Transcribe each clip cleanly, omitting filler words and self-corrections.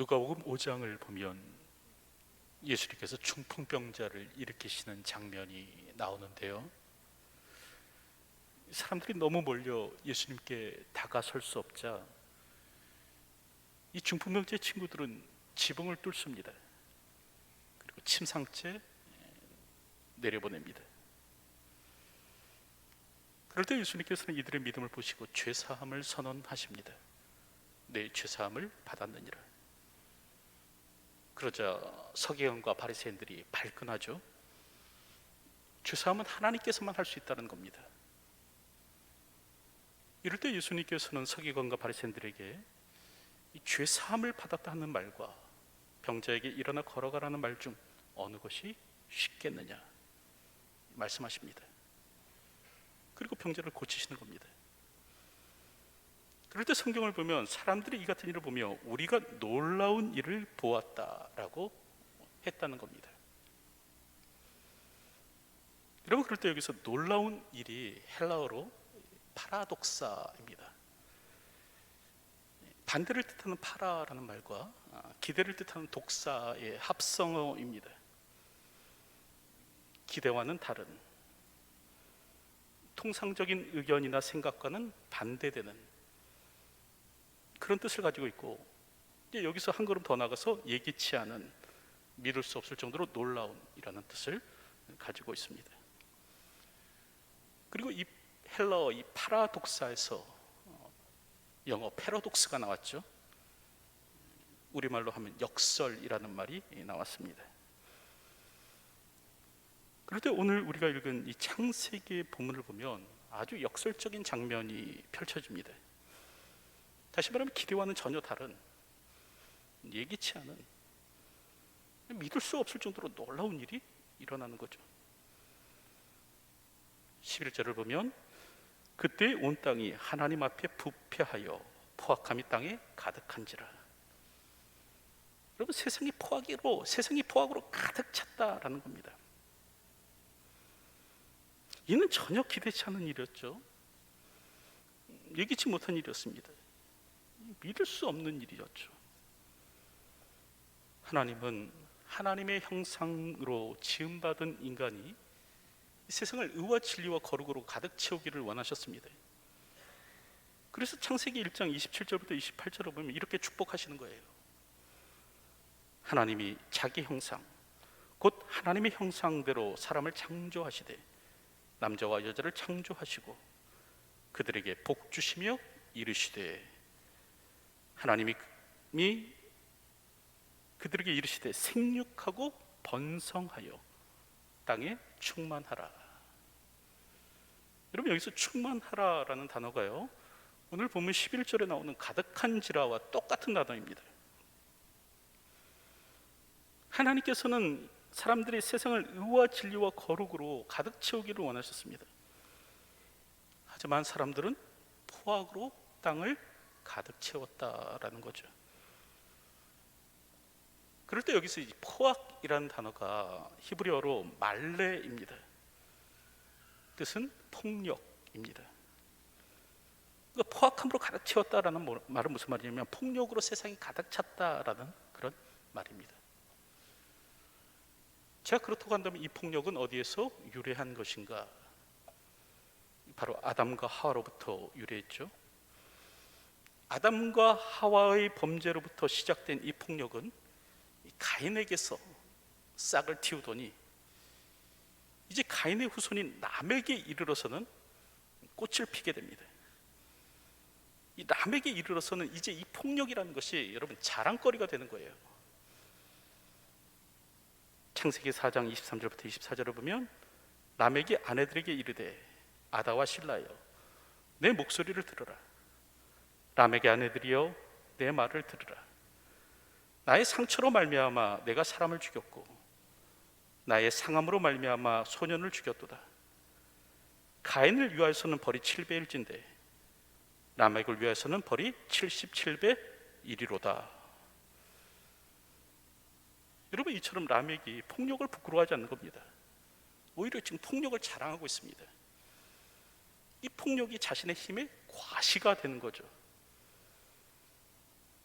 누가복음 5장을 보면 예수님께서 중풍병자를 일으키시는 장면이 나오는데요, 사람들이 너무 몰려 예수님께 다가설 수 없자 이 중풍병자의 친구들은 지붕을 뚫습니다. 그리고 침상째 내려보냅니다. 그럴 때 예수님께서는 이들의 믿음을 보시고 죄사함을 선언하십니다. 내 죄사함을 받았느니라. 그러자 서기관과 바리새인들이 발끈하죠. 죄사함은 하나님께서만 할 수 있다는 겁니다. 이럴 때 예수님께서는 서기관과 바리새인들에게 이 죄사함을 받았다는 말과 병자에게 일어나 걸어가라는 말 중 어느 것이 쉽겠느냐 말씀하십니다. 그리고 병자를 고치시는 겁니다. 그럴 때 성경을 보면 사람들이 이 같은 일을 보며 우리가 놀라운 일을 보았다라고 했다는 겁니다. 여러분, 그럴 때 여기서 놀라운 일이 헬라어로 파라독사입니다. 반대를 뜻하는 파라라는 말과 기대를 뜻하는 독사의 합성어입니다. 기대와는 다른, 통상적인 의견이나 생각과는 반대되는 그런 뜻을 가지고 있고, 여기서 한 걸음 더 나가서 예기치 않은, 믿을 수 없을 정도로 놀라운이라는 뜻을 가지고 있습니다. 그리고 이 헬라어 이 파라독사에서 영어 패러독스가 나왔죠. 우리말로 하면 역설이라는 말이 나왔습니다. 그럴 때 오늘 우리가 읽은 이 창세기의 본문을 보면 아주 역설적인 장면이 펼쳐집니다. 다시 말하면 기대와는 전혀 다른, 예기치 않은, 믿을 수 없을 정도로 놀라운 일이 일어나는 거죠. 11절을 보면 그때 온 땅이 하나님 앞에 부패하여 포악함이 땅에 가득한지라. 여러분, 세상이 포악으로 가득 찼다라는 겁니다. 이는 전혀 기대치 않은 일이었죠. 예기치 못한 일이었습니다. 믿을 수 없는 일이었죠. 하나님은 하나님의 형상으로 지음받은 인간이 세상을 의와 진리와 거룩으로 가득 채우기를 원하셨습니다. 그래서 창세기 1장 27절부터 28절을 보면 이렇게 축복하시는 거예요. 하나님이 자기 형상, 곧 하나님의 형상대로 사람을 창조하시되 남자와 여자를 창조하시고 그들에게 복 주시며 이르시되, 하나님이 그들에게 이르시되 생육하고 번성하여 땅에 충만하라. 여러분, 여기서 충만하라라는 단어가요, 오늘 보면 11절에 나오는 가득한지라와 똑같은 단어입니다. 하나님께서는 사람들이 세상을 의와 진리와 거룩으로 가득 채우기를 원하셨습니다. 하지만 사람들은 포악으로 땅을 가득 채웠다라는 거죠. 그럴 때 여기서 이 포악이라는 단어가 히브리어로 말레입니다. 뜻은 폭력입니다. 그러니까 포악함으로 가득 채웠다라는 말은 무슨 말이냐면 폭력으로 세상이 가득 찼다라는 그런 말입니다. 제가 그렇다고 한다면 이 폭력은 어디에서 유래한 것인가? 바로 아담과 하와로부터 유래했죠. 아담과 하와의 범죄로부터 시작된 이 폭력은 가인에게서 싹을 틔우더니 이제 가인의 후손인 람에게 이르러서는 꽃을 피게 됩니다. 이 람에게 이르러서는 이제 이 폭력이라는 것이 여러분 자랑거리가 되는 거예요. 창세기 4장 23절부터 24절을 보면 람에게 아내들에게 이르되 아다와 실라여 내 목소리를 들으라. 람에게 아내들이여 내 말을 들으라. 나의 상처로 말미암아 내가 사람을 죽였고 나의 상함으로 말미암아 소년을 죽였도다. 가인을 위하여서는 벌이 7배일진데 라멕을 위하여서는 벌이 77배 이리로다. 여러분, 이처럼 라멕이 폭력을 부끄러워하지 않는 겁니다. 오히려 지금 폭력을 자랑하고 있습니다. 이 폭력이 자신의 힘의 과시가 되는 거죠.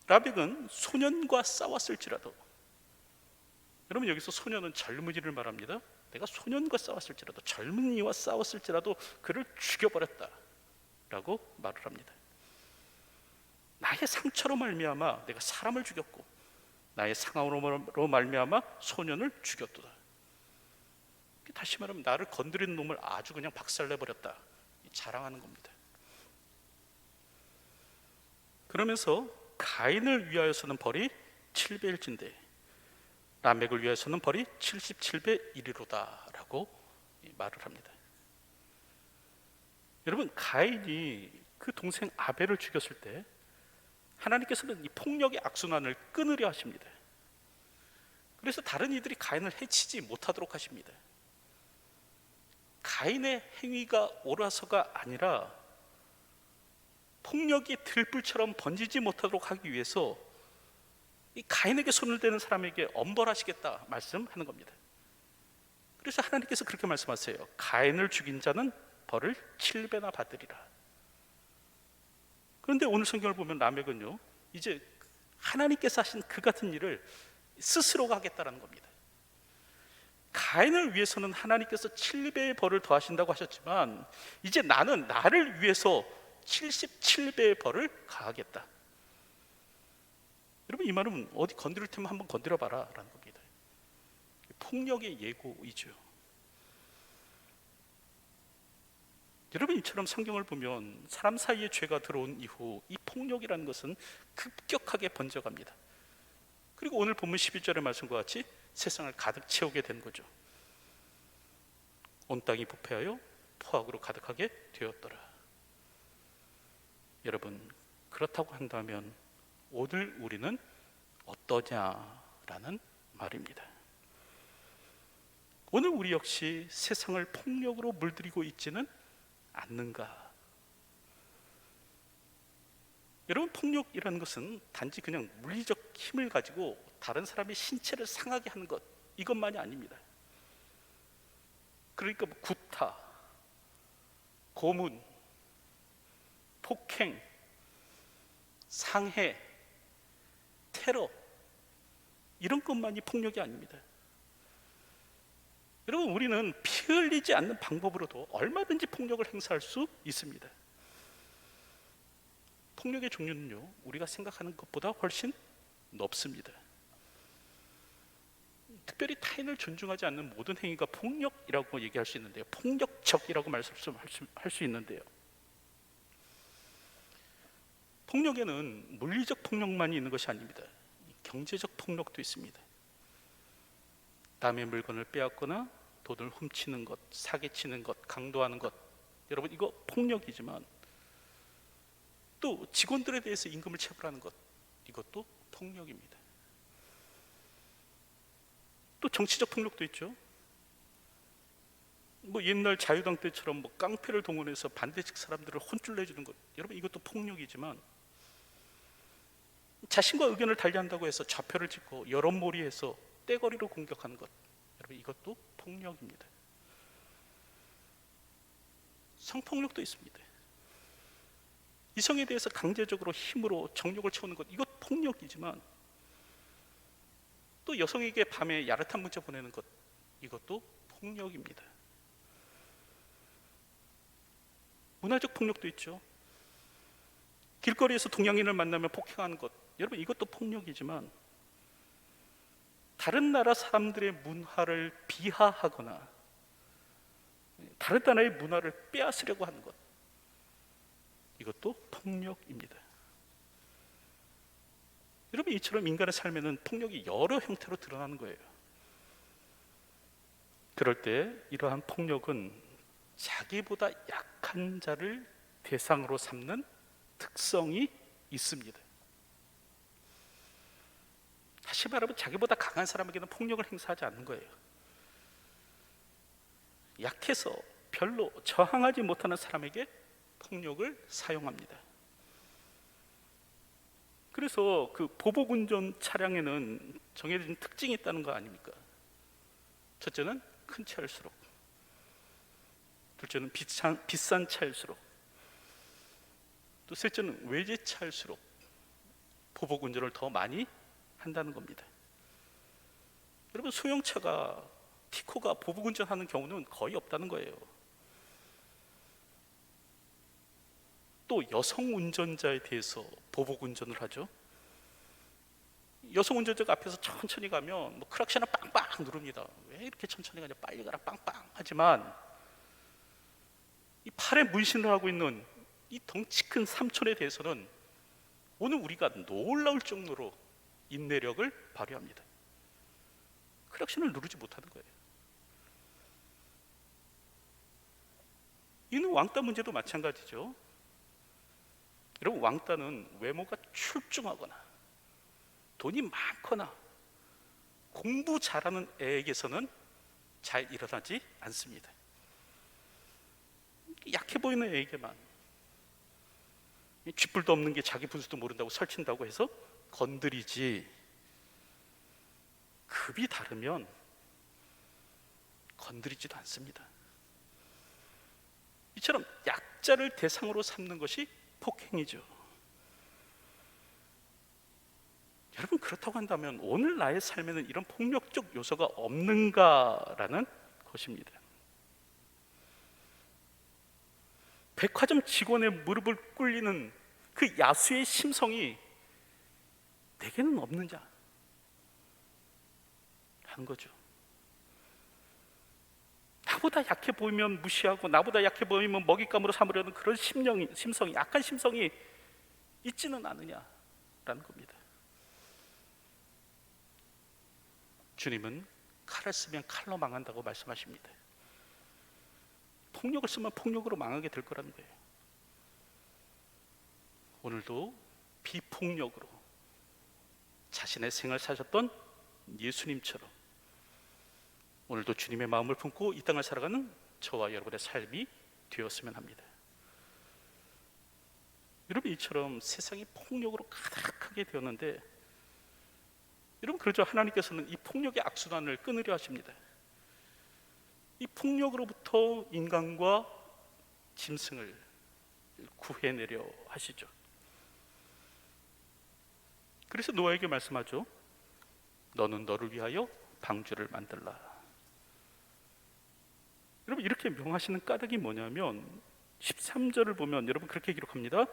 라멕은 소년과 싸웠을지라도, 여러분 여기서 소년은 젊은이를 말합니다. 내가 소년과 싸웠을지라도, 젊은이와 싸웠을지라도 그를 죽여버렸다 라고 말을 합니다. 나의 상처로 말미암아 내가 사람을 죽였고 나의 상함으로 말미암아 소년을 죽였도다. 다시 말하면 나를 건드리는 놈을 아주 그냥 박살내버렸다, 자랑하는 겁니다. 그러면서 가인을 위하여서는 벌이 7배일진데 라멕을 위하여서는 벌이 77배 1이로다 라고 말을 합니다. 여러분, 가인이 그 동생 아벨을 죽였을 때 하나님께서는 이 폭력의 악순환을 끊으려 하십니다. 그래서 다른 이들이 가인을 해치지 못하도록 하십니다. 가인의 행위가 옳아서가 아니라 폭력이 들불처럼 번지지 못하도록 하기 위해서 이 가인에게 손을 대는 사람에게 엄벌하시겠다 말씀하는 겁니다. 그래서 하나님께서 그렇게 말씀하세요. 가인을 죽인 자는 벌을 7배나 받으리라. 그런데 오늘 성경을 보면 라멕은요, 이제 하나님께서 하신 그 같은 일을 스스로가 하겠다라는 겁니다. 가인을 위해서는 하나님께서 7배의 벌을 더하신다고 하셨지만 이제 나는 나를 위해서 77배의 벌을 가하겠다. 여러분, 이 말은 어디 건드릴 테면 한번 건드려봐라 라는 겁니다. 폭력의 예고이죠. 여러분, 이처럼 성경을 보면 사람 사이에 죄가 들어온 이후 이 폭력이라는 것은 급격하게 번져갑니다. 그리고 오늘 본문 11절의 말씀과 같이 세상을 가득 채우게 된 거죠. 온 땅이 부패하여 포악으로 가득하게 되었더라. 여러분, 그렇다고 한다면 오늘 우리는 어떠냐라는 말입니다. 오늘 우리 역시 세상을 폭력으로 물들이고 있지는 않는가? 여러분, 폭력이라는 것은 단지 그냥 물리적 힘을 가지고 다른 사람의 신체를 상하게 하는 것, 이것만이 아닙니다. 그러니까 구타, 고문, 폭행, 상해, 테러, 이런 것만이 폭력이 아닙니다. 여러분, 우리는 피 흘리지 않는 방법으로도 얼마든지 폭력을 행사할 수 있습니다. 폭력의 종류는요, 우리가 생각하는 것보다 훨씬 넓습니다. 특별히 타인을 존중하지 않는 모든 행위가 폭력이라고 얘기할 수 있는데요, 폭력적이라고 말씀할 수 있는데요, 폭력에는 물리적 폭력만이 있는 것이 아닙니다. 경제적 폭력도 있습니다. 남의 물건을 빼앗거나 돈을 훔치는 것, 사기치는 것, 강도하는 것, 여러분 이거 폭력이지만 또 직원들에 대해서 임금을 체불하는 것, 이것도 폭력입니다. 또 정치적 폭력도 있죠. 뭐 옛날 자유당 때처럼 뭐 깡패를 동원해서 반대측 사람들을 혼쭐 내주는 것, 여러분 이것도 폭력이지만 자신과 의견을 달리한다고 해서 좌표를 찍고 여론몰이해서 떼거리로 공격하는 것, 여러분 이것도 폭력입니다. 성폭력도 있습니다. 이성에 대해서 강제적으로 힘으로 정욕을 채우는 것, 이것 폭력이지만 또 여성에게 밤에 야릇한 문자 보내는 것, 이것도 폭력입니다. 문화적 폭력도 있죠. 길거리에서 동양인을 만나면 폭행하는 것, 여러분 이것도 폭력이지만 다른 나라 사람들의 문화를 비하하거나 다른 나라의 문화를 빼앗으려고 하는 것, 이것도 폭력입니다. 여러분, 이처럼 인간의 삶에는 폭력이 여러 형태로 드러나는 거예요. 그럴 때 이러한 폭력은 자기보다 약한 자를 대상으로 삼는 특성이 있습니다. 다시 말하면 자기보다 강한 사람에게는 폭력을 행사하지 않는 거예요. 약해서 별로 저항하지 못하는 사람에게 폭력을 사용합니다. 그래서 그 보복운전 차량에는 정해진 특징이 있다는 거 아닙니까? 첫째는 큰 차일수록, 둘째는 비싼 차일수록, 또 셋째는 외제차일수록 보복 운전을 더 많이 한다는 겁니다. 여러분, 소형차가 티코가 보복 운전하는 경우는 거의 없다는 거예요. 또 여성 운전자에 대해서 보복 운전을 하죠. 여성 운전자가 앞에서 천천히 가면 뭐 크락션을 빵빵 누릅니다. 왜 이렇게 천천히 가냐, 빨리 가라 빵빵. 하지만 이 팔에 문신을 하고 있는 이 덩치 큰 삼촌에 대해서는 오늘 우리가 놀라울 정도로 인내력을 발휘합니다. 크락션을 누르지 못하는 거예요. 이는 왕따 문제도 마찬가지죠. 여러분, 왕따는 외모가 출중하거나 돈이 많거나 공부 잘하는 애에게서는 잘 일어나지 않습니다. 약해 보이는 애에게만, 쥐뿔도 없는 게 자기 분수도 모른다고 설친다고 해서 건드리지, 급이 다르면 건드리지도 않습니다. 이처럼 약자를 대상으로 삼는 것이 폭행이죠. 여러분, 그렇다고 한다면 오늘 나의 삶에는 이런 폭력적 요소가 없는가라는 것입니다. 백화점 직원의 무릎을 꿇리는 그 야수의 심성이 내게는 없느냐 하는 거죠. 나보다 약해 보이면 무시하고 나보다 약해 보이면 먹잇감으로 삼으려는 그런 심성이, 약한 심성이 있지는 않느냐라는 겁니다. 주님은 칼을 쓰면 칼로 망한다고 말씀하십니다. 폭력을 쓰면 폭력으로 망하게 될 거라는 거예요. 오늘도 비폭력으로 자신의 생을 사셨던 예수님처럼 오늘도 주님의 마음을 품고 이 땅을 살아가는 저와 여러분의 삶이 되었으면 합니다. 여러분, 이처럼 세상이 폭력으로 가득하게 되었는데, 여러분, 그러죠. 하나님께서는 이 폭력의 악순환을 끊으려 하십니다. 이 폭력으로부터 인간과 짐승을 구해내려 하시죠. 그래서 노아에게 말씀하죠. 너는 너를 위하여 방주를 만들라. 여러분, 이렇게 명하시는 까닭이 뭐냐면 13절을 보면 여러분 그렇게 기록합니다.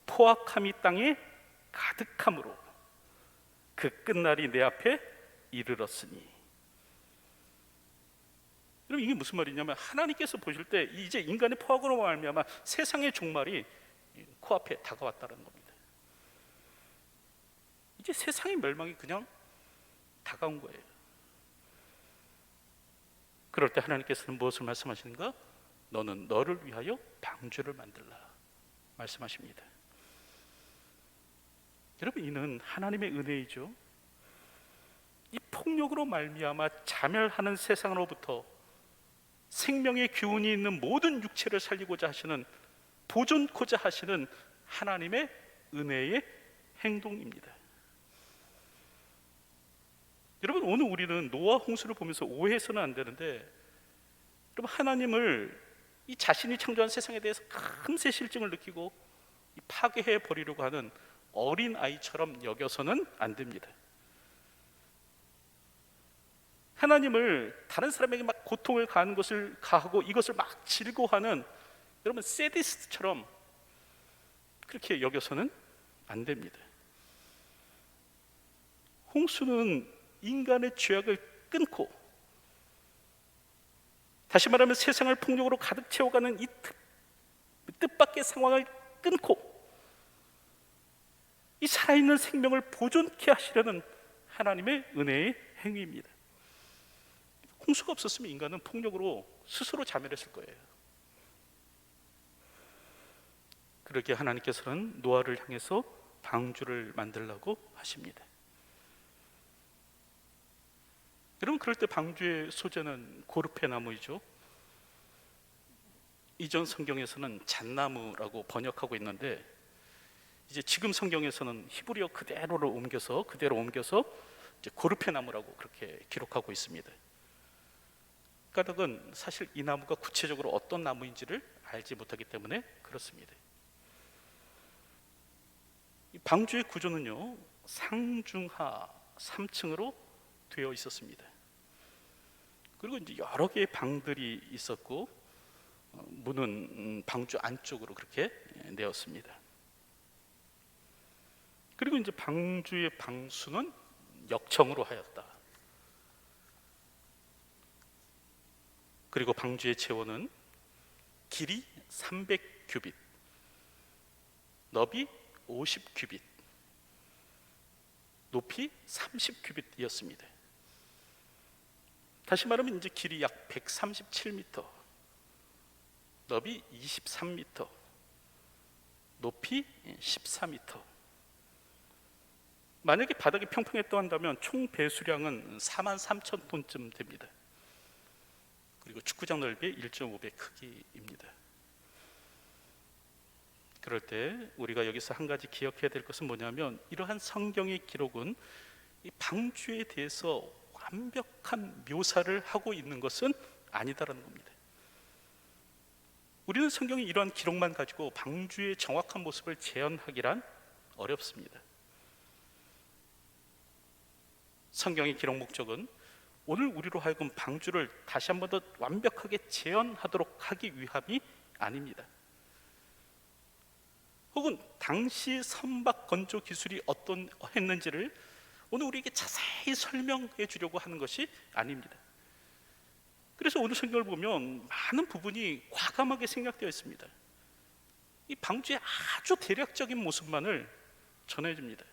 포악함이 땅에 가득함으로 그 끝날이 내 앞에 이르렀으니. 여러분, 이게 무슨 말이냐면 하나님께서 보실 때 이제 인간의 포악으로 말미암아 세상의 종말이 코앞에 다가왔다는 겁니다. 이제 세상의 멸망이 그냥 다가온 거예요. 그럴 때 하나님께서는 무엇을 말씀하시는가? 너는 너를 위하여 방주를 만들라 말씀하십니다. 여러분, 이는 하나님의 은혜이죠. 이 폭력으로 말미암아 자멸하는 세상으로부터 생명의 기운이 있는 모든 육체를 살리고자 하시는, 보존코자 하시는 하나님의 은혜의 행동입니다. 여러분, 오늘 우리는 노아 홍수를 보면서 오해해서는 안 되는데, 여러분, 하나님을 이 자신이 창조한 세상에 대해서 금세 실증을 느끼고 파괴해 버리려고 하는 어린 아이처럼 여겨서는 안 됩니다. 하나님을 다른 사람에게 막 고통을 가하는 것을 가하고 이것을 막 즐거워하는 여러분 세디스트처럼 그렇게 여겨서는 안 됩니다. 홍수는 인간의 죄악을 끊고, 다시 말하면 세상을 폭력으로 가득 채워가는 이 뜻밖의 상황을 끊고 이 살아있는 생명을 보존케 하시려는 하나님의 은혜의 행위입니다. 홍수가 없었으면 인간은 폭력으로 스스로 자멸했을 거예요. 그렇게 하나님께서는 노아를 향해서 방주를 만들라고 하십니다. 여러분, 그럴 때 방주의 소재는 고르페 나무이죠. 이전 성경에서는 잣나무라고 번역하고 있는데, 이제 지금 성경에서는 히브리어 그대로 옮겨서 이제 고르페 나무라고 그렇게 기록하고 있습니다. 까닭은 사실 이 나무가 구체적으로 어떤 나무인지를 알지 못하기 때문에 그렇습니다. 이 방주의 구조는요, 상중하 3층으로 되어 있었습니다. 그리고 이제 여러 개의 방들이 있었고, 문은 방주 안쪽으로 그렇게 내었습니다. 그리고 이제 방주의 방수는 역청으로 하였다. 그리고 방주의 채원은 길이 300규빗, 넓이 50규빗, 높이 30규빗이었습니다. 다시 말하면 이제 길이 약 137m, 넓이 23m, 높이 14m. 만약에 바닥이 평평했다고 한다면 총 배수량은 43,000톤쯤 됩니다. 그리고 축구장 넓이의 1.5배 크기입니다. 그럴 때 우리가 여기서 한 가지 기억해야 될 것은 뭐냐면, 이러한 성경의 기록은 이 방주에 대해서 완벽한 묘사를 하고 있는 것은 아니다라는 겁니다. 우리는 성경의 이러한 기록만 가지고 방주의 정확한 모습을 재현하기란 어렵습니다. 성경의 기록 목적은 오늘 우리로 하여금 방주를 다시 한 번 더 완벽하게 재현하도록 하기 위함이 아닙니다. 혹은 당시 선박 건조 기술이 어떠했는지를 오늘 우리에게 자세히 설명해 주려고 하는 것이 아닙니다. 그래서 오늘 성경을 보면 많은 부분이 과감하게 생략되어 있습니다. 이 방주의 아주 대략적인 모습만을 전해줍니다.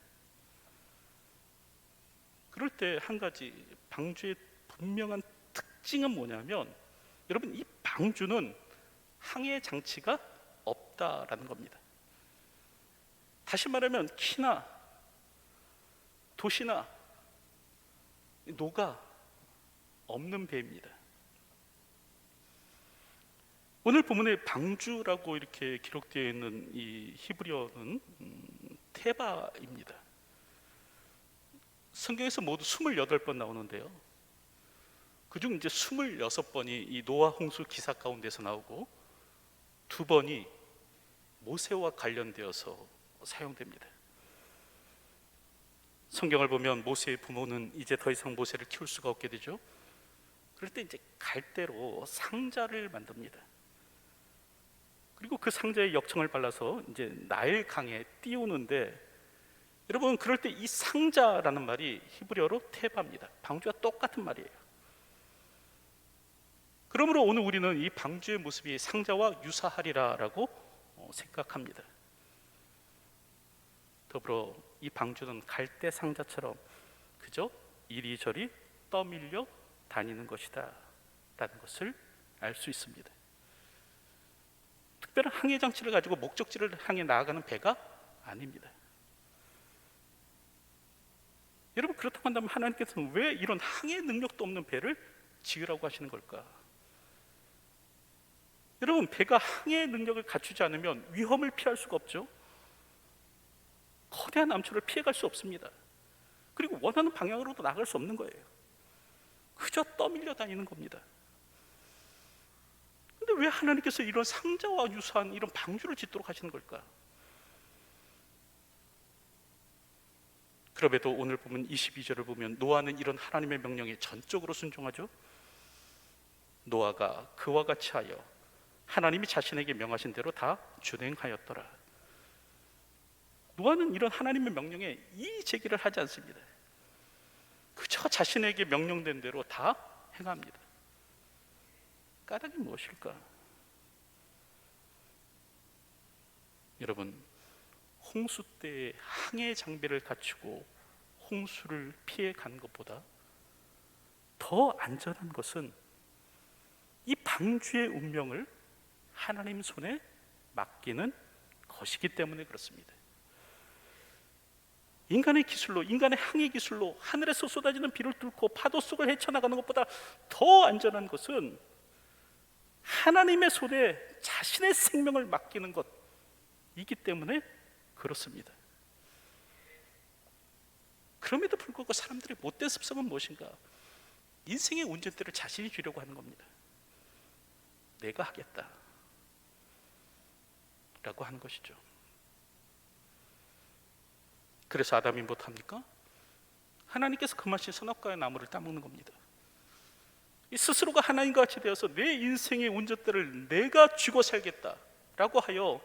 그럴 때 한 가지 방주의 분명한 특징은 뭐냐면, 여러분, 이 방주는 항해 장치가 없다라는 겁니다. 다시 말하면 키나 도시나 노가 없는 배입니다. 오늘 본문에 방주라고 이렇게 기록되어 있는 이 히브리어는 테바입니다. 성경에서 모두 28번 나오는데요, 그중 이제 26번이 이 노아 홍수 기사 가운데서 나오고 2번이 모세와 관련되어서 사용됩니다. 성경을 보면 모세의 부모는 이제 더 이상 모세를 키울 수가 없게 되죠. 그럴 때 이제 갈대로 상자를 만듭니다. 그리고 그 상자에 역청을 발라서 이제 나일 강에 띄우는데, 여러분, 그럴 때 이 상자라는 말이 히브리어로 테바입니다. 방주와 똑같은 말이에요. 그러므로 오늘 우리는 이 방주의 모습이 상자와 유사하리라라고 생각합니다. 더불어 이 방주는 갈대 상자처럼 그저 이리저리 떠밀려 다니는 것이다 라는 것을 알 수 있습니다. 특별한 항해 장치를 가지고 목적지를 향해 나아가는 배가 아닙니다. 여러분, 그렇다고 한다면 하나님께서는 왜 이런 항해 능력도 없는 배를 지으라고 하시는 걸까? 여러분, 배가 항해 능력을 갖추지 않으면 위험을 피할 수가 없죠. 거대한 암초를 피해갈 수 없습니다. 그리고 원하는 방향으로도 나갈 수 없는 거예요. 그저 떠밀려 다니는 겁니다. 근데 왜 하나님께서 이런 상자와 유사한 이런 방주를 짓도록 하시는 걸까? 그럼에도 오늘 보면 22절을 보면 노아는 이런 하나님의 명령에 전적으로 순종하죠. 노아가 그와 같이 하여 하나님이 자신에게 명하신 대로 다 준행하였더라. 노아는 이런 하나님의 명령에 이의제기를 하지 않습니다. 그저 자신에게 명령된 대로 다 행합니다. 까닭이 무엇일까? 여러분, 홍수 때의 항해 장비를 갖추고 홍수를 피해 간 것보다 더 안전한 것은 이 방주의 운명을 하나님 손에 맡기는 것이기 때문에 그렇습니다. 인간의 기술로, 인간의 항해 기술로 하늘에서 쏟아지는 비를 뚫고 파도 속을 헤쳐나가는 것보다 더 안전한 것은 하나님의 손에 자신의 생명을 맡기는 것이기 때문에 그렇습니다. 그럼에도 불구하고 사람들의 못된 습성은 무엇인가? 인생의 운전대를 자신이 쥐려고 하는 겁니다. 내가 하겠다 라고 하는 것이죠. 그래서 아담이 못합니까? 하나님께서 금하신 선악과의 나무를 따먹는 겁니다. 이 스스로가 하나님과 같이 되어서 내 인생의 운전대를 내가 쥐고 살겠다라고 하여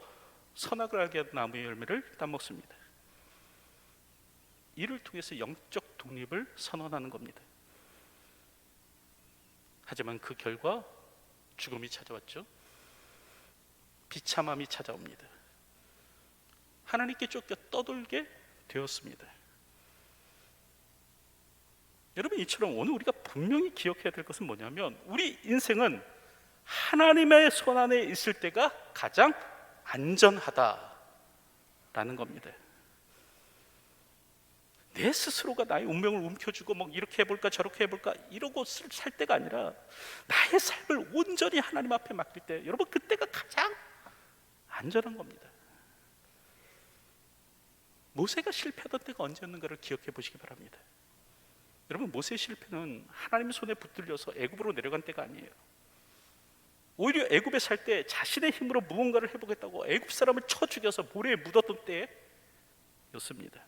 선악을 알게 하는 나무의 열매를 따먹습니다. 이를 통해서 영적 독립을 선언하는 겁니다. 하지만 그 결과 죽음이 찾아왔죠. 비참함이 찾아옵니다. 하나님께 쫓겨 떠돌게 되었습니다. 여러분, 이처럼 오늘 우리가 분명히 기억해야 될 것은 뭐냐면, 우리 인생은 하나님의 손 안에 있을 때가 가장 안전하다라는 겁니다. 내 스스로가 나의 운명을 움켜쥐고 뭐 이렇게 해볼까 저렇게 해볼까 이러고 살 때가 아니라 나의 삶을 온전히 하나님 앞에 맡길 때, 여러분, 그때가 가장 안전한 겁니다. 모세가 실패하던 때가 언제였는가를 기억해 보시기 바랍니다. 여러분, 모세의 실패는 하나님의 손에 붙들려서 애굽으로 내려간 때가 아니에요. 오히려 애굽에 살 때 자신의 힘으로 무언가를 해보겠다고 애굽 사람을 쳐 죽여서 모래에 묻었던 때였습니다.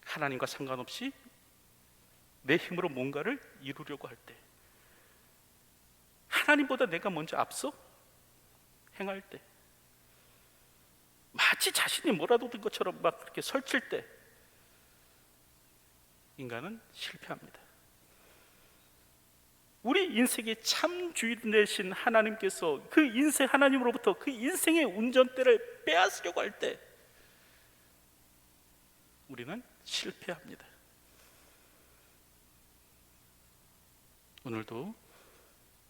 하나님과 상관없이 내 힘으로 뭔가를 이루려고 할 때, 하나님보다 내가 먼저 앞서 행할 때, 마치 자신이 뭐라도 된 것처럼 막 그렇게 설칠 때 인간은 실패합니다. 우리 인생의 참 주인 되신 하나님께서 그 인생, 하나님으로부터 그 인생의 운전대를 빼앗으려고 할 때 우리는 실패합니다. 오늘도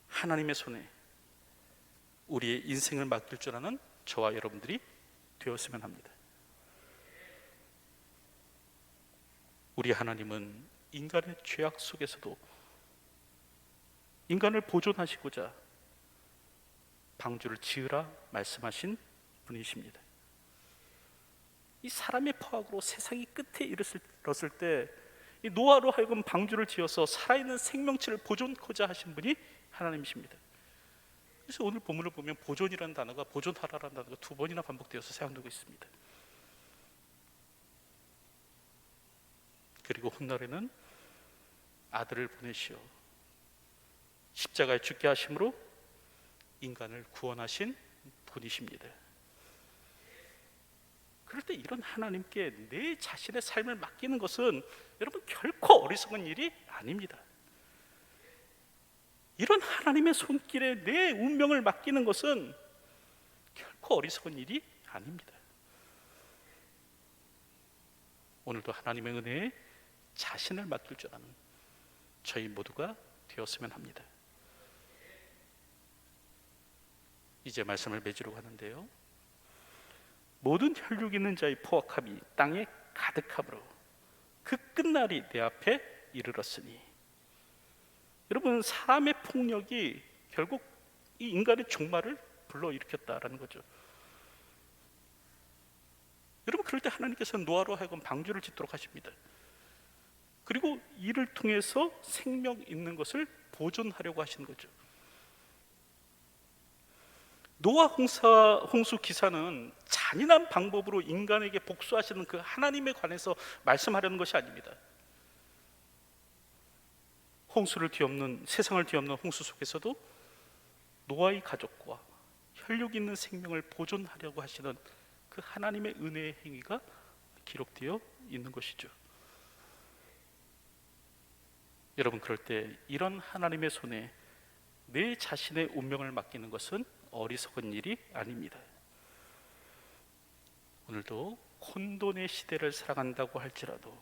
하나님의 손에 우리의 인생을 맡길 줄 아는 저와 여러분들이 되었으면 합니다. 우리 하나님은 인간의 죄악 속에서도 인간을 보존하시고자 방주를 지으라 말씀하신 분이십니다. 이 사람의 포악으로 세상이 끝에 이르렀을 때 이 노아로 하여금 방주를 지어서 살아있는 생명체를 보존하고자 하신 분이 하나님이십니다. 그래서 오늘 본문을 보면 보존이라는 단어가, 보존하라라는 단어가 2번이나 반복되어서 사용되고 있습니다. 그리고 훗날에는 아들을 보내시어 십자가에 죽게 하심으로 인간을 구원하신 분이십니다. 그럴 때 이런 하나님께 내 자신의 삶을 맡기는 것은 여러분 결코 어리석은 일이 아닙니다. 이런 하나님의 손길에 내 운명을 맡기는 것은 결코 어리석은 일이 아닙니다. 오늘도 하나님의 은혜에 자신을 맡길 줄 아는 저희 모두가 되었으면 합니다. 이제 말씀을 맺으러 가는데요, 모든 혈육 있는 자의 포악함이 땅에 가득함으로 그 끝날이 내 앞에 이르렀으니, 여러분, 사람의 폭력이 결국 이 인간의 종말을 불러일으켰다라는 거죠. 여러분, 그럴 때 하나님께서는 노아로 하여금 방주를 짓도록 하십니다. 그리고 이를 통해서 생명 있는 것을 보존하려고 하시는 거죠. 노아 홍수 기사는 잔인한 방법으로 인간에게 복수하시는 그 하나님에 관해서 말씀하려는 것이 아닙니다. 홍수를 뒤엎는, 세상을 뒤엎는 홍수 속에서도 노아의 가족과 혈육 있는 생명을 보존하려고 하시는 그 하나님의 은혜의 행위가 기록되어 있는 것이죠. 여러분, 그럴 때 이런 하나님의 손에 내 자신의 운명을 맡기는 것은 어리석은 일이 아닙니다. 오늘도 혼돈의 시대를 살아간다고 할지라도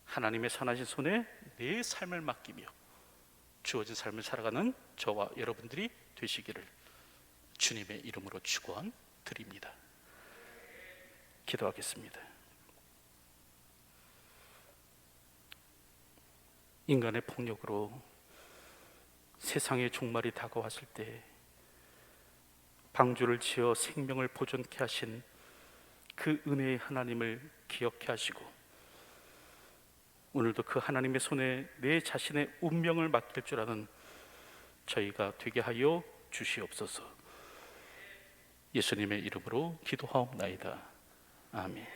하나님의 선하신 손에 내 삶을 맡기며 주어진 삶을 살아가는 저와 여러분들이 되시기를 주님의 이름으로 축원드립니다. 기도하겠습니다. 인간의 폭력으로 세상의 종말이 다가왔을 때 방주를 지어 생명을 보존케 하신 그 은혜의 하나님을 기억해 하시고, 오늘도 그 하나님의 손에 내 자신의 운명을 맡길 줄 아는 저희가 되게 하여 주시옵소서. 예수님의 이름으로 기도하옵나이다. 아멘.